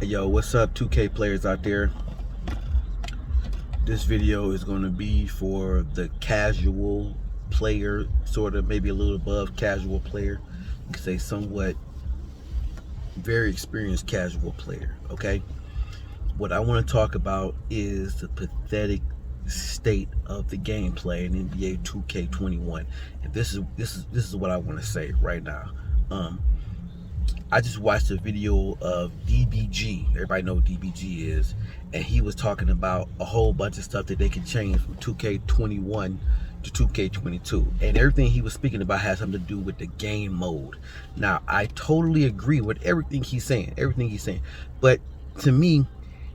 Yo, what's up 2K players out there? This video is going to be for the casual player, sort of maybe a little above casual player. You could say somewhat very experienced casual player, okay? What I want to talk about is the pathetic state of the gameplay in NBA 2K21. And this is what I want to say right now. I just watched a video of DBG. Everybody know what DBG is. And he was talking about a whole bunch of stuff that they can change from 2K21 to 2K22. And everything he was speaking about has something to do with the game mode. Now, I totally agree with everything he's saying. But to me,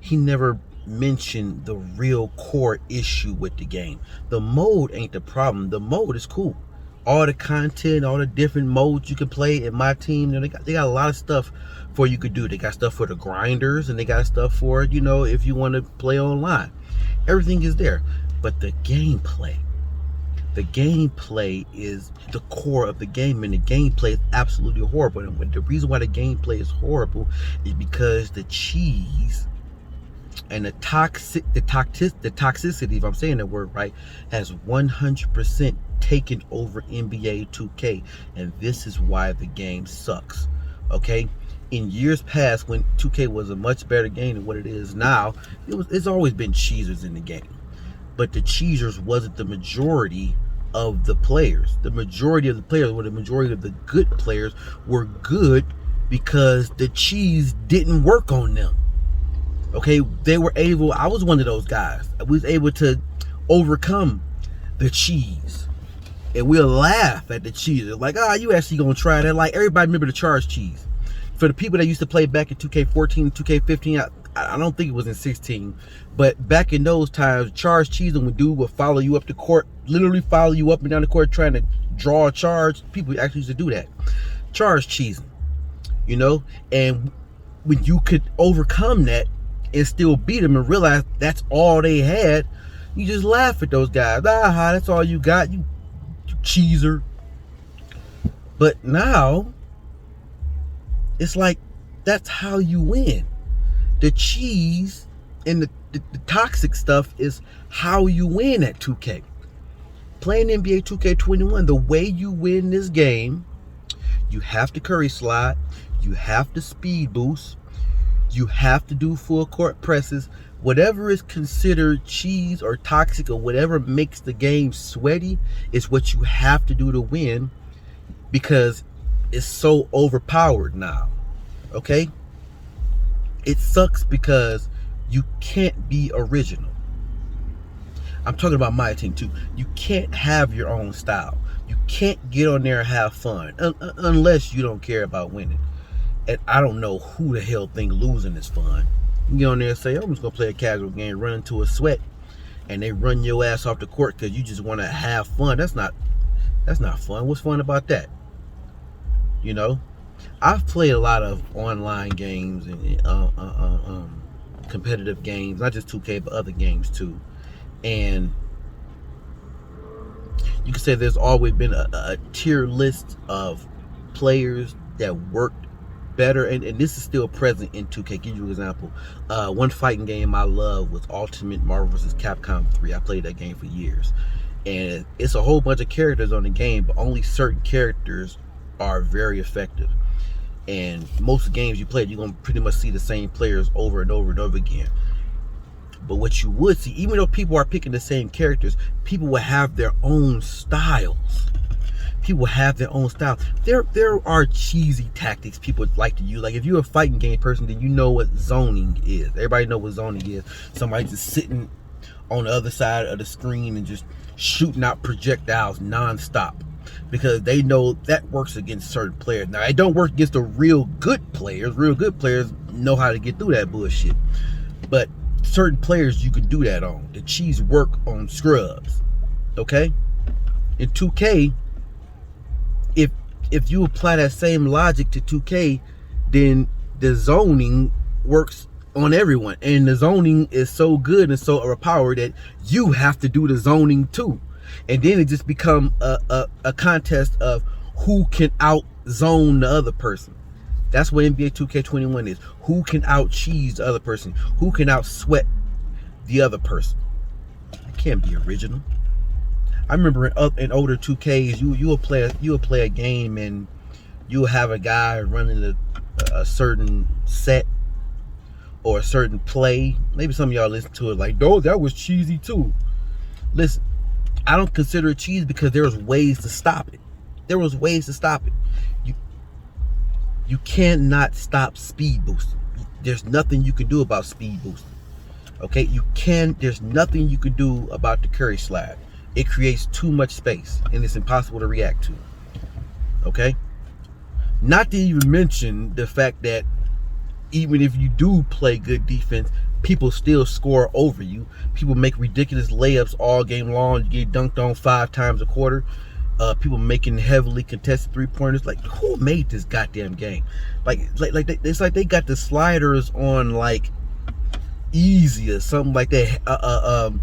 he never mentioned the real core issue with the game. The mode ain't the problem. The mode is cool. All the content, all the different modes you can play in my team, they got a lot of stuff for you could do. They got stuff for the grinders, and they got stuff for, if you want to play online. Everything is there. But the gameplay is the core of the game, and the gameplay is absolutely horrible. And the reason why the gameplay is horrible is because the cheese and the toxicity, if I'm saying that word right, has 100% taken over NBA 2K, and this is why the game sucks. Okay, in years past, when 2K was a much better game than what it is now, it's always been cheesers in the game, but the cheesers wasn't the majority of the players. The majority of the good players were good because the cheese didn't work on them. Okay, they were able, I was one of those guys. I was able to overcome the cheese. And we'll laugh at the cheese. Like, you actually gonna try that? Like, everybody remember the charge cheese. For the people that used to play back in 2K14 and 2K15, I don't think it was in 16, but back in those times, charge cheese, and when dude would follow you up the court, literally follow you up and down the court trying to draw a charge. People actually used to do that. Charge cheesing, and when you could overcome that and still beat them and realize that's all they had, you just laugh at those guys. That's all you got, you cheeser. But now it's like that's how you win. The cheese and the toxic stuff is how you win at 2K. Playing NBA 2K21, the way you win this game, you have to curry slide, you have to speed boost, you have to do full court presses. Whatever is considered cheese or toxic or whatever makes the game sweaty is what you have to do to win, because it's so overpowered now. Okay? It sucks because you can't be original. I'm talking about my team too. You can't have your own style. You can't get on there and have fun unless you don't care about winning. And I don't know who the hell think losing is fun. You get on there and say, I'm just going to play a casual game, run into a sweat, and they run your ass off the court because you just want to have fun. That's not fun. What's fun about that? I've played a lot of online games and competitive games, not just 2K, but other games too. And you can say there's always been a tier list of players that worked better, and this is still present in 2K. Give you an example. One fighting game I love was Ultimate Marvel vs. Capcom 3. I played that game for years, and it's a whole bunch of characters on the game, but only certain characters are very effective. And most of the games you play, you're gonna pretty much see the same players over and over and over again. But what you would see, even though people are picking the same characters, people will have their own styles. People have their own style. There are cheesy tactics people like to use. Like, if you're a fighting game person, then you know what zoning is. Everybody know what zoning is. Somebody just sitting on the other side of the screen and just shooting out projectiles nonstop, because they know that works against certain players. Now, it don't work against the real good players. Real good players know how to get through that bullshit. But certain players you can do that on. The cheese work on scrubs. Okay? In 2K, if you apply that same logic to 2K, then the zoning works on everyone, and the zoning is so good and so overpowered that you have to do the zoning too, and then it just become a contest of who can out zone the other person. That's what NBA 2K21 is. Who can out cheese the other person? Who can out sweat the other person? It can't be original. I remember in older 2Ks, you'll play a game and you'll have a guy running a certain set or a certain play. Maybe some of y'all listen to it like, no, that was cheesy too. Listen, I don't consider it cheesy because there was ways to stop it. There was ways to stop it. You cannot stop speed boosting. There's nothing you can do about speed boosting. Okay, there's nothing you can do about the Curry slide. It creates too much space and it's impossible to react to. Okay? Not to even mention the fact that even if you do play good defense, people still score over you. People make ridiculous layups all game long. You get dunked on 5 times a quarter. People making heavily contested 3-pointers. Like, who made this goddamn game? It's like they got the sliders on like easy or something like that.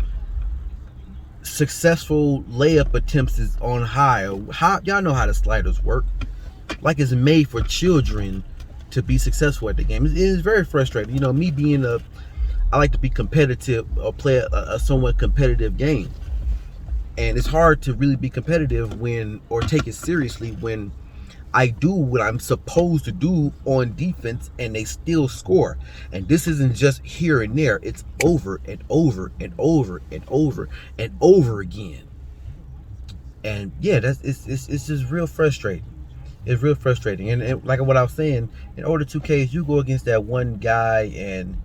Successful layup attempts is on high. Y'all know how the sliders work. Like it's made for children to be successful at the game. It is very frustrating. You know, me being I like to be competitive or play a somewhat competitive game. And it's hard to really be competitive or take it seriously when I do what I'm supposed to do on defense and they still score. And this isn't just here and there. It's over and over and over and over and over again. And yeah, it's just real frustrating. It's real frustrating. And like what I was saying, in older 2Ks, you go against that one guy and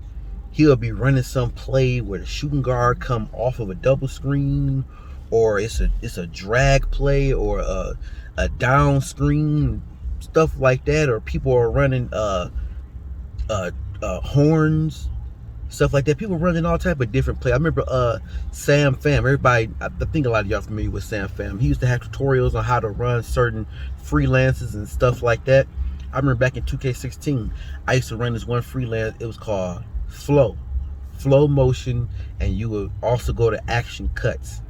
he'll be running some play where the shooting guard come off of a double screen, or it's a drag play, or a down screen, stuff like that, or people are running horns, stuff like that. People running all type of different play. I remember Sam Pham. Everybody, I think a lot of y'all familiar with Sam Pham. He used to have tutorials on how to run certain freelances and stuff like that. I remember back in 2K16, I used to run this one freelance. It was called flow motion, and you would also go to action cuts.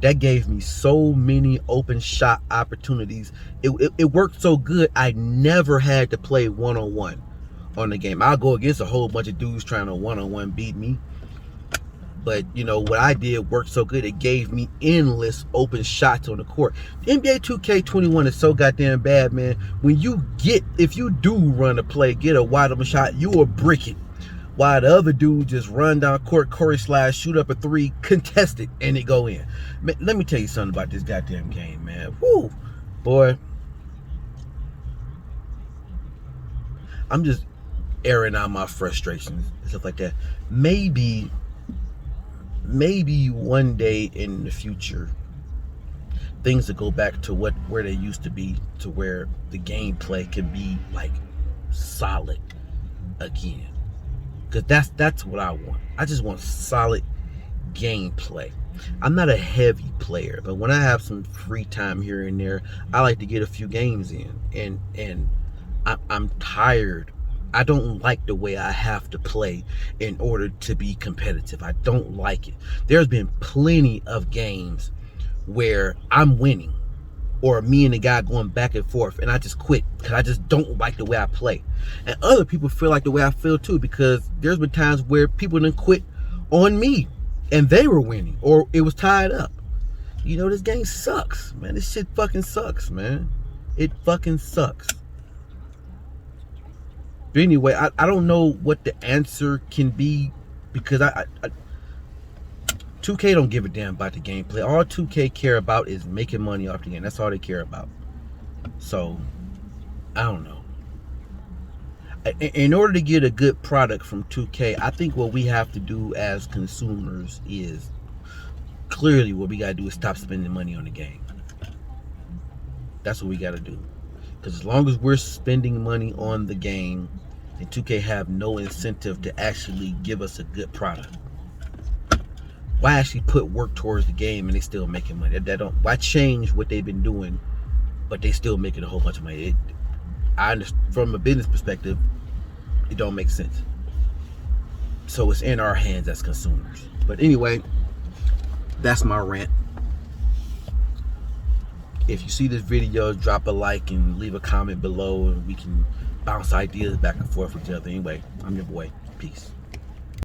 That gave me so many open shot opportunities. It worked so good, I never had to play one-on-one on the game. I'll go against a whole bunch of dudes trying to one-on-one beat me. But, you know, what I did worked so good, it gave me endless open shots on the court. The NBA 2K21 is so goddamn bad, man. If you do run a play, get a wide open shot, you will brick it. While the other dude just run down court, Curry slide, shoot up a 3, contest it, and it go in. Man, let me tell you something about this goddamn game, man. Woo, boy. I'm just airing out my frustrations and stuff like that. Maybe one day in the future, things will go back to where they used to be, to where the gameplay can be like solid again. Because that's what I want. I just want solid gameplay. I'm not a heavy player, but when I have some free time here and there, I like to get a few games in. And I'm tired. I don't like the way I have to play in order to be competitive. I don't like it. There's been plenty of games where I'm winning, or me and the guy going back and forth, and I just quit because I just don't like the way I play. And other people feel like the way I feel too, because there's been times where people didn't quit on me and they were winning, or it was tied up. You know, this game sucks, man. This shit fucking sucks, man. It fucking sucks. But anyway, I don't know what the answer can be, because I 2K don't give a damn about the gameplay. All 2K care about is making money off the game. That's all they care about. So, I don't know. In order to get a good product from 2K, I think what we have to do as consumers is, clearly what we got to do is stop spending money on the game. That's what we got to do. Because as long as we're spending money on the game, then 2K have no incentive to actually give us a good product. Why actually put work towards the game and they still making money? Why change what they've been doing, but they still making a whole bunch of money? I understand, from a business perspective, it don't make sense. So it's in our hands as consumers. But anyway, that's my rant. If you see this video, drop a like and leave a comment below, and we can bounce ideas back and forth with each other. Anyway, I'm your boy. Peace.